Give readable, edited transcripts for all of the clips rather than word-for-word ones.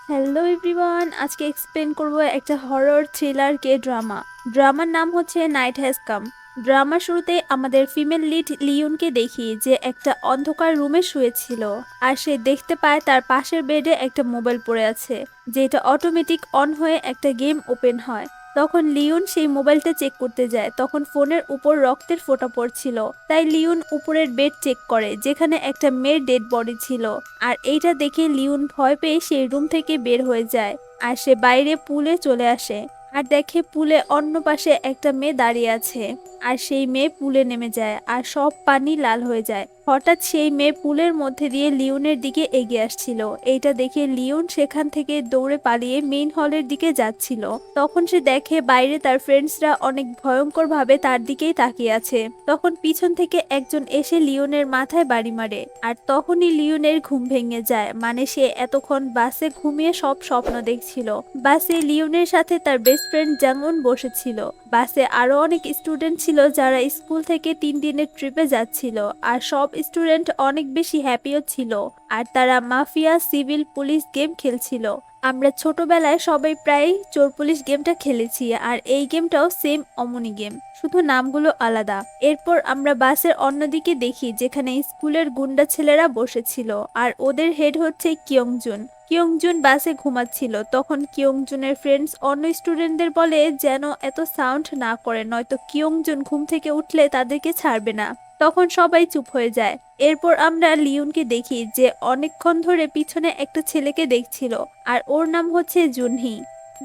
Hello everyone, আজকে explain করব একটা হরর থ্রিলার কে ড্রামা। ড্রামার নাম হচ্ছে নাইট হ্যাজ কাম। ড্রামার শুরুতে আমাদের ফিমেল লিড লিওনকে দেখি যে একটা অন্ধকার রুমে শুয়েছিল, আর সে দেখতে পায় তার পাশের বেডে একটা মোবাইল পড়ে আছে, যেটা অটোমেটিক অন হয়ে একটা গেম ওপেন হয়। তখন লিওন সেই মোবাইলটা চেক করতে যায়, তখন ফোনের উপর রক্তের ফোঁটা পড়ছিল। তাই লিওন উপরের বেড চেক করে, যেখানে একটা মেয়ের ডেড বডি ছিল। আর এইটা দেখে লিওন ভয় পেয়ে সেই রুম থেকে বের হয়ে যায়, আর সে বাইরে পুলে চলে আসে। আর দেখে পুলে অন্য পাশে একটা মেয়ে দাঁড়িয়ে আছে, আর সেই মেয়ে পুলে নেমে যায় আর সব পানি লাল হয়ে যায়। হঠাৎ সেই মেয়ে পুলের মধ্যে দিয়ে লিওনের দিকে এগিয়ে আসছিল। এইটা দেখে লিওন সেখান থেকে দৌড়ে পালিয়ে মেইন হলের দিকে যাচ্ছিল। তখন সে দেখে বাইরে তার ফ্রেন্ডসরা অনেক ভয়ঙ্কর ভাবে তার দিকেই তাকিয়ে আছে। তখন পিছন থেকে একজন এসে লিওনের মাথায় বাড়ি মারে, আর তখনই লিওনের ঘুম ভেঙে যায়। মানে সে এতক্ষণ বাসে ঘুমিয়ে সব স্বপ্ন দেখছিল। বাসে লিওনের সাথে তার বেস্ট ফ্রেন্ড জাঙ্গুন বসেছিল। বাসে আরো অনেক স্টুডেন্ট ছিল যারা স্কুল থেকে 3 দিনের ট্রিপে যাচ্ছিল, আর সব স্টুডেন্ট অনেক বেশি হ্যাপিও ছিল। আর তারা মাফিয়া সিভিল পুলিশ গেম খেলছিল। আমরা ছোটবেলায় সবাই প্রায় চোর পুলিশ গেমটা খেলেছি, আর এই গেমটাও সেম অমনি গেম, শুধু নামগুলো আলাদা। এরপর আমরা বাসের অন্যদিকে দেখি যেখানে স্কুলের গুন্ডা ছেলেরা বসেছিল, আর ওদের হেড হচ্ছে কিয়ংজুন। কিয়ংজুন বাসে ঘুমাচ্ছিল। তখন কিয়ংজুনের ফ্রেন্ডস অন্য স্টুডেন্টদের বলে যেন এত সাউন্ড না করে, নয়তো কিয়ংজুন ঘুম থেকে উঠলে তাদেরকে ছাড়বে না। তখন সবাই চুপ হয়ে যায়। এরপর আমরা লিওনকে দেখি যে অনেকক্ষণ ধরে পিছনে একটা ছেলেকে দেখছিল, আর ওর নাম হচ্ছে জুনহি।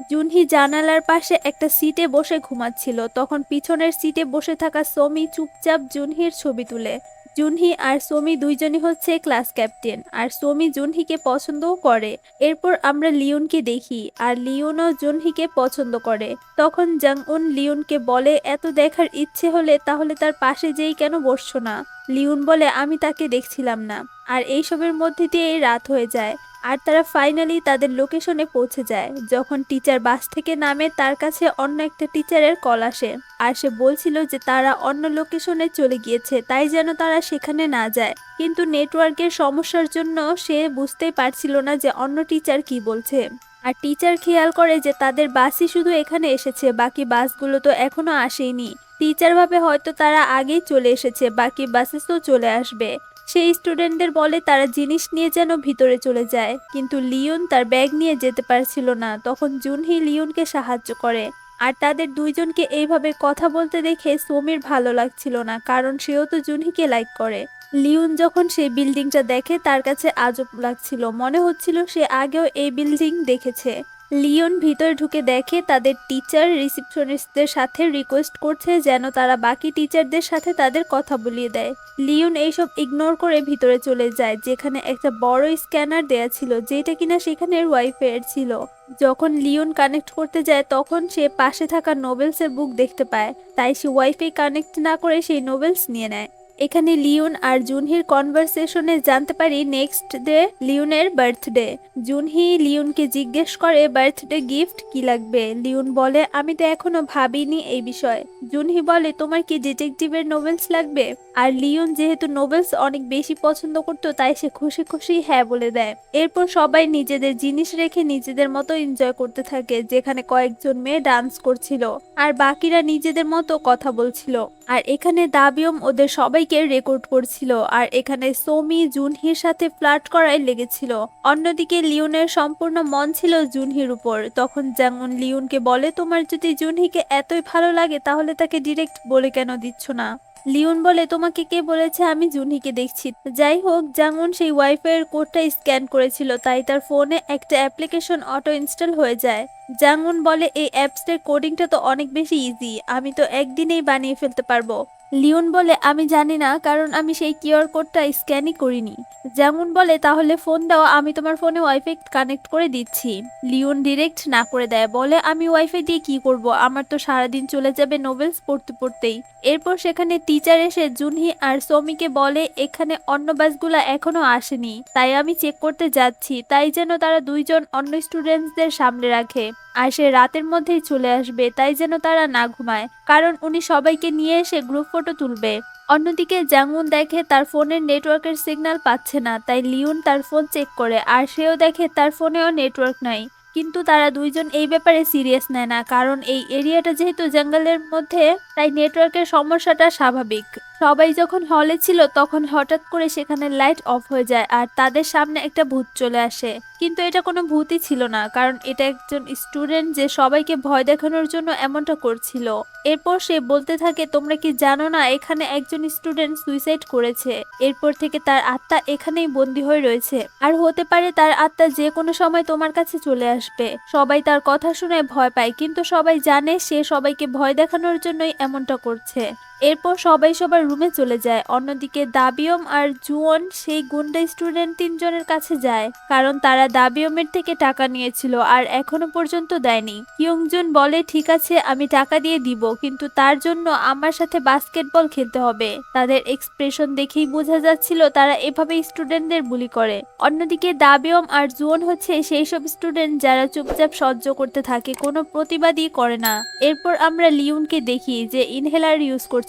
জুনহি জানালার পাশে একটা সিটে বসে ঘুমাচ্ছিল। তখন পিছনের সিটে বসে থাকা সোমি চুপচাপ জুনহির ছবি তুলে। জুনহি আর সোমি দুইজনই হচ্ছে ক্লাস ক্যাপ্টেন, আর সোমি জুনহিকে পছন্দও করে। এরপর আমরা লিওনকে দেখি, আর লিওনও জুনহিকে পছন্দ করে। তখন জাংউন লিওনকে বলে এত দেখার ইচ্ছে হলে তাহলে তার পাশে যেই কেন বসছো না। লিওন বলে আমি তাকে দেখছিলাম না। আর এইসবের মধ্যে দিয়ে রাত হয়ে যায়, আর তারা ফাইনালি তাদের লোকেশনে পৌঁছে যায়। যখন টিচার বাস থেকে নামে তার কাছে অন্য একটা টিচারের কল আসে, আর সে বলছিল যে তারা অন্য লোকেশনে চলে গিয়েছে, তাই যেন তারা সেখানে না যায়। কিন্তু নেটওয়ার্কের সমস্যার জন্য সে বুঝতেই পারছিল না যে অন্য টিচার কি বলছে। আর টিচার খেয়াল করে যে তাদের বাসই শুধু এখানে এসেছে, বাকি বাসগুলো তো এখনো আসেনি। টিচার ভাবে হয়তো তারা আগেই চলে এসেছে, বাকি বাসেস তো চলে আসবে। সেই স্টুডেন্টদের বলে তারা জিনিস নিয়ে যেন ভিতরে চলে যায়, কিন্তু লিওন তার ব্যাগ নিয়ে যেতে পারছিল না। তখন জুনহি লিওনকে সাহায্য করে। আর তাদের দুইজনকে এইভাবে কথা বলতে দেখে সোমির ভালো লাগছিল না, কারণ সেও তো জুনহিকে লাইক করে। লিওন যখন সেই বিল্ডিংটা দেখে তার কাছে আজব লাগছিল, মনে হচ্ছিল সে আগেও এই বিল্ডিং দেখেছে। লিওন ভিতরে ঢুকে দেখে তাদের টিচার রিসিপশনিস্টদের সাথে রিকোয়েস্ট করছে যেন তারা বাকি টিচারদের সাথে তাদের কথা বলিয়ে দেয়। লিওন এইসব ইগনোর করে ভিতরে চলে যায়, যেখানে একটা বড় স্ক্যানার দেয়া ছিল, যেটা কিনা সেখানের ওয়াইফাই এর ছিল। যখন লিওন কানেক্ট করতে যায় তখন সে পাশে থাকা নোবেলসের বুক দেখতে পায়, তাই সে ওয়াইফাই কানেক্ট না করে সেই নোবেলস নিয়ে নেয়। এখানে লিওন আর জুনহির কনভারসেশনে জানতে পারি নেক্সট ডে লিওনের বার্থডে। জুনহি লিওনকে জিজ্ঞেস করে বার্থডে গিফট কি লাগবে। লিওন বলে আমি তো এখনো ভাবিনি এই বিষয়ে। জুনহি বলে তোমার কি ডিটেকটিভের নোবেলস লাগবে। আর লিওন যেহেতু নোবেলস অনেক বেশি পছন্দ করতো, তাই সে খুশি খুশি হ্যাঁ বলে দেয়। এরপর সবাই নিজেদের জিনিস রেখে নিজেদের মতো এনজয় করতে থাকে, যেখানে কয়েকজন মেয়ে ডান্স করছিল, আর বাকিরা নিজেদের মতো কথা বলছিল। আর এখানে দাবিয়ম ওদের সবাইকে রেকর্ড করছিল, আর এখানে সোমি জুনহির সাথে ফ্লার্ট করায় লেগেছিল। অন্যদিকে লিওনের সম্পূর্ণ মন ছিল জুনহির উপর। তখন যেমন লিওনকে বলে তোমার যদি জুনহিকে এতই ভালো লাগে তাহলে তাকে ডিরেক্ট বলে কেন দিচ্ছ না। লিওন বলে তোমাকে কে বলেছে আমি জুনহিকে দেখছি। যাই হোক, জাঙ্গুন সেই ওয়াইফাই এর কোডটা স্ক্যান করেছিল, তাই তার ফোনে একটা অ্যাপ্লিকেশন অটো ইনস্টল হয়ে যায়। জাঙ্গুন বলে এই অ্যাপসের কোডিংটা তো অনেক বেশি ইজি, আমি তো একদিনেই বানিয়ে ফেলতে পারবো। লিওন বলে আমি জানি না, কারণ আমি সেই কিউআর কোডটা স্ক্যানই করিনি। জাঙ্গুন বলে তাহলে ফোন দাও, আমি তোমার ফোনে ওয়াইফাই কানেক্ট করে দিচ্ছি। লিওন ডিরেক্ট না করে দেয়, বলে আমি ওয়াইফাই দিয়ে কি করব, আমার তো সারাদিন চলে যাবে নোবেলস পড়তে পড়তেই। এরপর সেখানে টিচার এসে জুনহি আর সৌমিকে বলে এখানে অন্য বাসগুলা এখনো আসেনি, তাই আমি চেক করতে যাচ্ছি, তাই যেন তারা দুইজন অন্য স্টুডেন্টসদের সামনে রাখে। আর সে রাতের মধ্যেই চলে আসবে, তাই যেন তারা না ঘুমায়, কারণ উনি সবাইকে নিয়ে এসে গ্রুপ ফটো তুলবে। অন্যদিকে জাংউন দেখে তার ফোনের নেটওয়ার্কের সিগন্যাল পাচ্ছে না, তাই লিওন তার ফোন চেক করে আর সেও দেখে তার ফোনেও নেটওয়ার্ক নাই। কিন্তু তারা দুইজন এই ব্যাপারে সিরিয়াস নেয় না, কারণ এই এরিয়াটা যেহেতু জঙ্গলের মধ্যে, তাই নেটওয়ার্কের সমস্যাটা স্বাভাবিক। সবাই যখন হলে ছিল তখন হঠাৎ করে সেখানে লাইট অফ হয়ে যায় আর তাদের সামনে একটা ভূত চলে আসে। কিন্তু এটা কোনো ভূতই ছিল না, কারণ এটা একজন স্টুডেন্ট যে সবাইকে ভয় দেখানোর জন্য এমনটা করছিল। এরপর সে বলতে থাকে, তোমরা কি জানো না এখানে একজন স্টুডেন্ট সুইসাইড করেছে। এরপর থেকে তার আত্মা এখানেই বন্দী হয়ে রয়েছে, আর হতে পারে তার আত্মা যে কোনো সময় তোমার কাছে চলে আসবে। সবাই তার কথা শুনে ভয় পায়, কিন্তু সবাই জানে সে সবাইকে ভয় দেখানোর জন্যই এমনটা করছে। এরপর সবাই সবার রুমে চলে যায়। অন্যদিকে দাবিয়ম আর জুয়ন সেই গুন্ডা স্টুডেন্ট তিনজনের কাছে যায়, কারণ তারা দাবিয়মের থেকে টাকা নিয়েছিল আর এখনো পর্যন্ত দেয়নি। কিয়ংজুন বলে, ঠিক আছে আমি টাকা দিয়ে দিব, কিন্তু তার জন্য আমার সাথে বাস্কেটবল খেলতে হবে। তাদের এক্সপ্রেশন দেখেই বোঝা যাচ্ছিল তারা এভাবে স্টুডেন্টদের বুলি করে। অন্যদিকে দাবিয়ম আর জুয়ন হচ্ছে সেই সব স্টুডেন্ট যারা চুপচাপ সহ্য করতে থাকে, কোনো প্রতিবাদই করে না। এরপর আমরা লিওনকে দেখি যে ইনহেলার ইউজ করছে,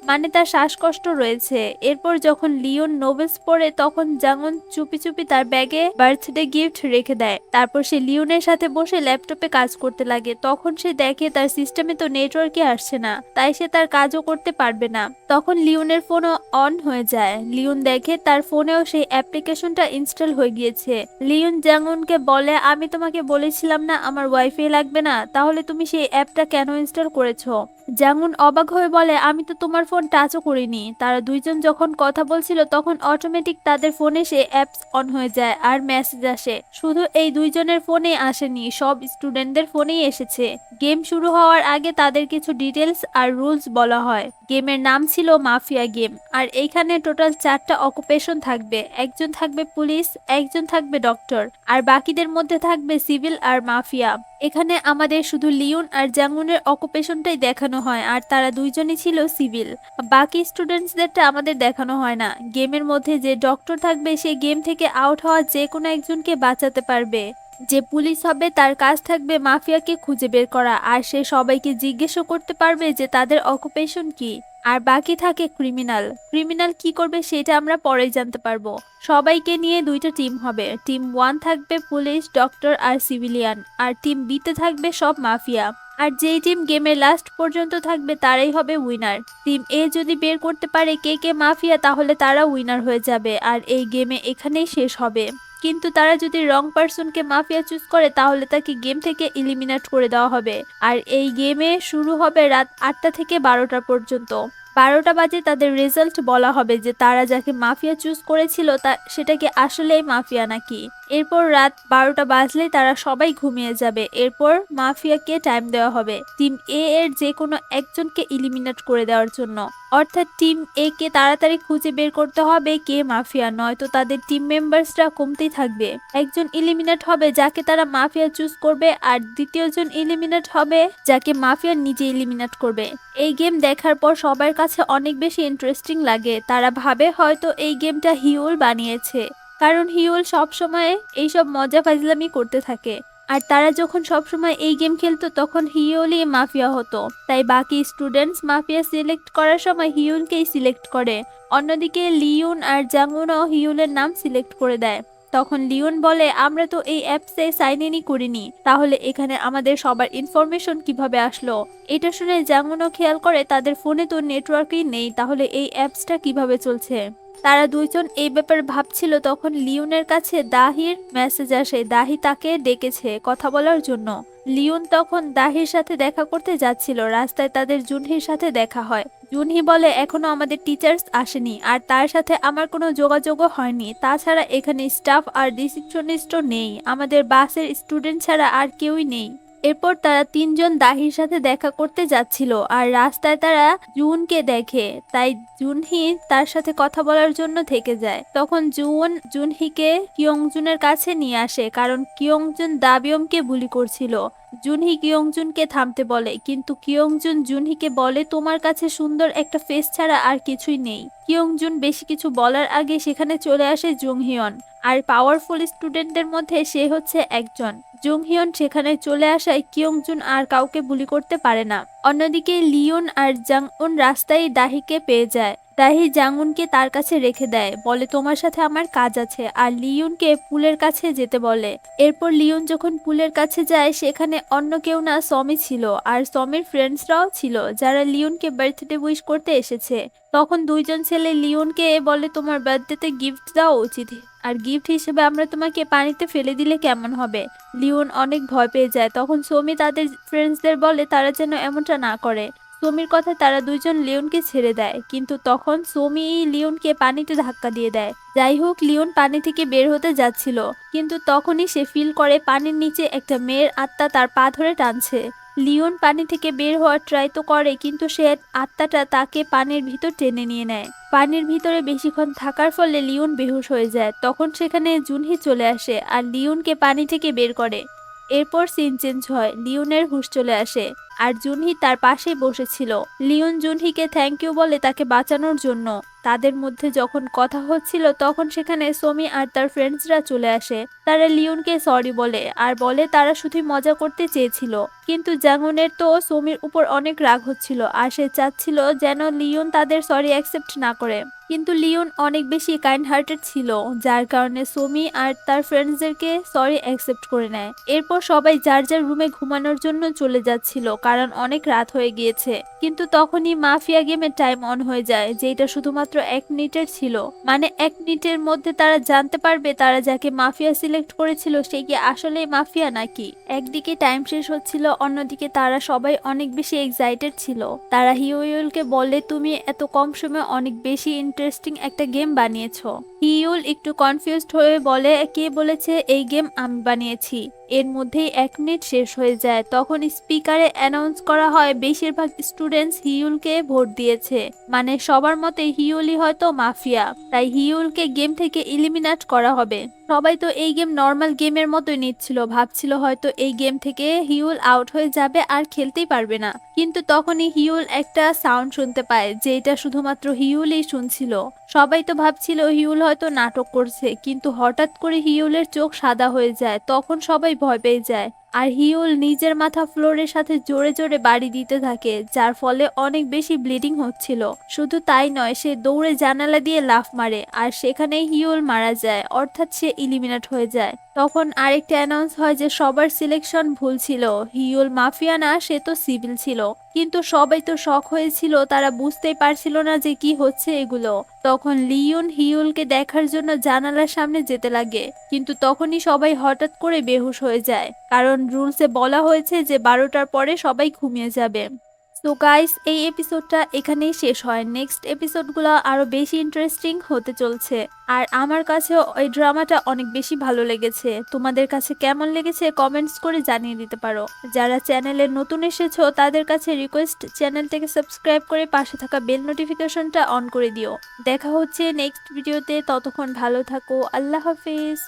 মানে তার শ্বাসকষ্ট রয়েছে। এরপর যখন লিওন নোবেলস পড়ে তখন জাংউন চুপি চুপি তার ব্যাগে বার্থডে গিফট রেখে দেয়। তারপর সে লিওনের সাথে বসে ল্যাপটপে কাজ করতে লাগে। তখন সে দেখে তার সিস্টেমে তো নেটওয়ার্কই আসছে না, তাই সে তার কাজও করতে পারবে না। তখন লিওনের ফোনও অন হয়ে যায়। লিওন দেখে তার ফোনেও সেই অ্যাপ্লিকেশনটা ইনস্টল হয়ে গিয়েছে। লিওন জাংউনকে বলে, আমি তোমাকে বলেছিলাম না আমার ওয়াইফাই লাগবে না, তাহলে তুমি সেই অ্যাপটা কেন ইনস্টল করেছো? জাংউন অবাক হয়ে বলে, আমি তো তোমার ফোন টাচও করিনি। তারা দুইজন যখন কথা বলছিল তখন অটোমেটিক তাদের ফোনে সে অ্যাপস অন হয়ে যায় আর মেসেজ আসে। শুধু এই দুইজনের ফোনে আসেনি, সব স্টুডেন্টদের ফোনেই এসেছে। গেম শুরু হওয়ার আগে তাদের কিছু ডিটেলস আর রুলস বলা হয়। গেমের নাম ছিল মাফিয়া গেম, আর এইখানে টোটাল 4টা অকুপেশন থাকবে। একজন থাকবে পুলিশ, একজন থাকবে ডক্টর, আর বাকিদের মধ্যে থাকবে সিভিল আর মাফিয়া। এখানে আমাদের শুধু লিওন আর জাংউনের অকুপেশনটাই দেখানো হয়, আর তারা দুইজনই ছিল সিভিল। বাকি স্টুডেন্টসদেরটা আমাদের দেখানো হয় না। গেমের মধ্যে যে ডক্টর থাকবে সে গেম থেকে আউট হওয়া যে কোনো একজনকে বাঁচাতে পারবে। যে পুলিশ হবে তার কাজ থাকবে মাফিয়াকে খুঁজে বের করা, আর সে সবাইকে জিজ্ঞেসও করতে পারবে যে তাদের অকুপেশন কি। আর বাকি থাকে ক্রিমিনাল। ক্রিমিনাল কি করবে সেটা আমরা পরেই জানতে পারবো। সবাইকে নিয়ে দুইটা টিম হবে। টিম 1 থাকবে পুলিশ, ডক্টর আর সিভিলিয়ান, আর টিম বি তে থাকবে সব মাফিয়া। আর যেই টিম গেমের লাস্ট পর্যন্ত থাকবে তারাই হবে উইনার। টিম এ যদি বের করতে পারে কে কে মাফিয়া, তাহলে তারা উইনার হয়ে যাবে আর এই গেমে এখানেই শেষ হবে। কিন্তু তারা যদি রং পার্সনকে মাফিয়া চুজ করে তাহলে তাকে গেম থেকে এলিমিনেট করে দেওয়া হবে। আর এই গেমে শুরু হবে রাত 8টা থেকে 12টা পর্যন্ত। 12টা বাজে তাদের রেজাল্ট বলা হবে যে তারা যাকে মাফিয়া চুজ করেছিল সেটা কি আসলেই মাফিয়া নাকি। এরপর রাত 12টা বাজলেই তারা সবাই ঘুমিয়ে যাবে। এরপর মাফিয়াকে টাইম দেওয়া হবে টিম এ এর যে কোনো একজনকে এলিমিনেট করে দেওয়ার জন্য। অর্থাৎ টিম এ কে তাড়াতাড়ি খুঁজে বের করতে হবে কে মাফিয়া, নয়তো তাদের টিম মেম্বার্সরা কমতেই থাকবে। একজন এলিমিনেট হবে যাকে তারা মাফিয়া চুজ করবে, আর দ্বিতীয়জন এলিমিনেট হবে যাকে মাফিয়া নিজে এলিমিনেট করবে। এই গেম দেখার পর সবার কাছে অনেক বেশি ইন্টারেস্টিং লাগে। তারা ভাবে হয়তো এই গেমটা হিউল বানিয়েছে, কারণ হিউল সবসময় এইসব মজা ফাজলামি করতে থাকে। আর তারা যখন সবসময় এই গেম খেলতো তখন হিউলই মাফিয়া হতো, তাই বাকি স্টুডেন্টস মাফিয়া সিলেক্ট করার সময় হিউলকেই সিলেক্ট করে। অন্যদিকে লিওন আর জাংউনও হিউলের নাম সিলেক্ট করে দেয়। তখন লিওন বলে, আমরা তো এই অ্যাপসে সাইন ইনই করিনি, তাহলে এখানে আমাদের সবার ইনফরমেশন কিভাবে আসলো? এটা শুনে জাংউনও খেয়াল করে তাদের ফোনে তো নেটওয়ার্কই নেই, তাহলে এই অ্যাপসটা কিভাবে চলছে। তারা দুইজন এই ব্যাপারে ভাবছিল তখন লিওনের কাছে দাহির মেসেজ আসে। দাহি তাকে ডেকেছে কথা বলার জন্য। লিওন তখন দাহির সাথে দেখা করতে যাচ্ছিল। রাস্তায় তাদের জুনহির সাথে দেখা হয়। জুনহি বলে, এখনো আমাদের টিচার্স আসেনি আর তার সাথে আমার কোনো যোগাযোগও হয়নি। তাছাড়া এখানে স্টাফ আর রিসিপশনিস্টও নেই, আমাদের বাসের স্টুডেন্ট ছাড়া আর কেউই নেই। এরপর তারা তিনজন দাহির সাথে দেখা করতে যাচ্ছিল, আর রাস্তায় তারা জুনকে দেখে, তাই জুনহি তার সাথে কথা বলার জন্য থেকে যায়। তখন জুনহিকে কিয়ংজুনের কাছে নিয়ে আসে, কারণ কিয়ংজুন দাবিয়মকে বুলি করছিল। জুনহি কিয়ংজুনকে থামতে বলে, কিন্তু কিয়ংজুন জুনহিকে বলে, তোমার কাছে সুন্দর একটা ফেস ছাড়া আর কিছুই নেই। কিয়ংজুন বেশি কিছু বলার আগে সেখানে চলে আসে জুংহিয়ন, আর পাওয়ারফুল স্টুডেন্টদের মধ্যে সে হচ্ছে একজন। জুংহিয়ন সেখানে চলে আসায় কিয়ংজুন আর কাউকে বুলি করতে পারে না। অন্যদিকে লিওন আর জাংউন রাস্তায় দাহিকে পেয়ে যায়। দাহি জাংউনকে তার কাছে রেখে দেয়, বলে তোমার সাথে আমার কাজ আছে, আর লিওনকে পুলের কাছে যেতে বলে। এরপর লিওন যখন পুলের কাছে যায় সেখানে অন্য কেউ না সমি ছিল, আর সমির ফ্রেন্ডসরাও ছিল যারা লিওনকে বার্থডে উইশ করতে এসেছে। তখন দুইজন ছেলে লিওনকে বলে তোমার বার্থডেতে গিফট দেওয়া উচিত, আর গিফট হিসেবে আমরা তোমাকে পানিতে ফেলে দিলে কেমন হবে। লিওন অনেক ভয় পেয়ে যায়। তখন সমি তাদের ফ্রেন্ডসদের বলে তারা যেন এমনটা না করে। সমির কথায় তারা দুইজন লিওনকে ছেড়ে দেয়, কিন্তু তখন সমি লিওনকে পানিতে ধাক্কা দিয়ে দেয়। যাই হোক, লিওন পানি থেকে বের হতে যাচ্ছিল, কিন্তু তখনই সে ফিল করে পানির নিচে একটা মেয়ের আত্মা তার পা ধরে টানছে। লিওন পানি থেকে বের হওয়ার ট্রাই তো করে, কিন্তু সে আত্মাটা তাকে পানির ভিতর টেনে নিয়ে নেয়। পানির ভিতরে বেশিক্ষণ থাকার ফলে লিওন বেহুশ হয়ে যায়। তখন সেখানে জুনহি চলে আসে আর লিওনকে পানি থেকে বের করে। এরপর সিন চেঞ্জ হয়, লিওনের হুঁশ চলে আসে আর জুনহি তার পাশেই বসেছিল। লিওন জুনহিকে থ্যাংক ইউ বলে তাকে বাঁচানোর জন্য। তাদের মধ্যে যখন কথা হচ্ছিল তখন সেখানে সমি আর তার ফ্রেন্ডসরা চলে আসে। তারা লিওনকে সরি বলে আর বলে তারা শুধু মজা করতে চেয়েছিল। কিন্তু জাংউনের তো সমির উপর অনেক রাগ হচ্ছিল আর সে চাচ্ছিল যেন লিওন তাদের সরি অ্যাকসেপ্ট না করে। কিন্তু লিওন অনেক বেশি কাইন্ড হার্টেড ছিল, যার কারণে সমি আর তার ফ্রেন্ডসদেরকে সরি অ্যাকসেপ্ট করে নেয়। এরপর সবাই যার যার রুমে ঘুমানোর জন্য চলে যাচ্ছিল, কারণ অনেক রাত হয়ে গিয়েছে। কিন্তু তখনই মাফিয়া গেমের টাইম অন হয়ে যায়, যেটা শুধুমাত্র 1 মিনিটের ছিল। মানে 1 মিনিটের মধ্যে তারা জানতে পারবে তারা যাকে মাফিয়া সিলেক্ট করেছিল সে কি আসলেই মাফিয়া নাকি। একদিকে টাইম শেষ হচ্ছিল, অন্যদিকে তারা সবাই অনেক বেশি এক্সাইটেড ছিল। তারা হিউলকে বলে তুমি এত কম সময়ে অনেক বেশি ইন্টারেস্টিং একটা গেম বানিয়েছো। হিউল একটু কনফিউজড হয়ে বলে কে বলেছে এই গেম আমি বানিয়েছি। এর মধ্যেই 1 মিনিট শেষ হয়ে যায়। তখন স্পিকারে অ্যানাউন্স করা হয় বেশিরভাগ স্টুডেন্টস হিউলকে ভোট দিয়েছে, মানে সবার মতে হিউলই হয়তো মাফিয়া, তাই হিউলকে গেম থেকে ইলিমিনেট করা হবে। সবাই তো এই গেম নর্মাল গেমের মতোই নিচ্ছিল, ভাবছিল হয়তো এই গেম থেকে হিউল আউট হয়ে যাবে আর খেলতেই পারবে না। কিন্তু তখনই হিউল একটা সাউন্ড শুনতে পায়, যেটা শুধুমাত্র হিউলই শুনছিল। সবাই তো ভাবছিল হিউল হয়তো নাটক করছে, কিন্তু হঠাৎ করে হিউলের চোখ সাদা হয়ে যায়। তখন সবাই ভয় পেয়ে যায় আর হিউল নিজের মাথা ফ্লোরের সাথে জোরে জোরে বাড়ি দিতে থাকে, যার ফলে অনেক বেশি ব্লিডিং হচ্ছিল। শুধু তাই নয়, সে দৌড়ে জানালা দিয়ে লাফ মারে আর সেখানেই হিউল মারা যায়, অর্থাৎ সে ইলিমিনেট হয়ে যায়। তখন আরেকটা অ্যানাউন্স হয় যে সবার সিলেকশন ভুল ছিল, হিউল মাফিয়া না, সে তো সিভিল ছিল। কিন্তু সবাই তো শক হয়েছিল, তারা বুঝতেই পারছিল না যে কি হচ্ছে এগুলো। তখন লিওন হিউলকে দেখার জন্য জানালার সামনে যেতে লাগে, কিন্তু তখনই সবাই হঠাৎ করে বেহুশ হয়ে যায়, কারণ রুলসে বলা হয়েছে যে 12টার পরে সবাই ঘুমিয়ে যাবে। তো গাইস, এই এপিসোডটা এখানেই শেষ হয়। নেক্সট এপিসোডগুলো আরো বেশি ইন্টারেস্টিং হতে চলছে। আর আমার কাছে ওই ড্রামাটা অনেক বেশি ভালো লেগেছে। তোমাদের কাছে কেমন লেগেছে কমেন্টস করে জানিয়ে দিতে পারো। যারা চ্যানেলে নতুন এসেছো তাদের কাছে রিকোয়েস্ট, চ্যানেলটাকে সাবস্ক্রাইব করে পাশে থাকা বেল নোটিফিকেশনটা অন করে দিও। দেখা হচ্ছে নেক্সট ভিডিওতে, ততক্ষণ ভালো থাকো। আল্লাহ হাফিজ।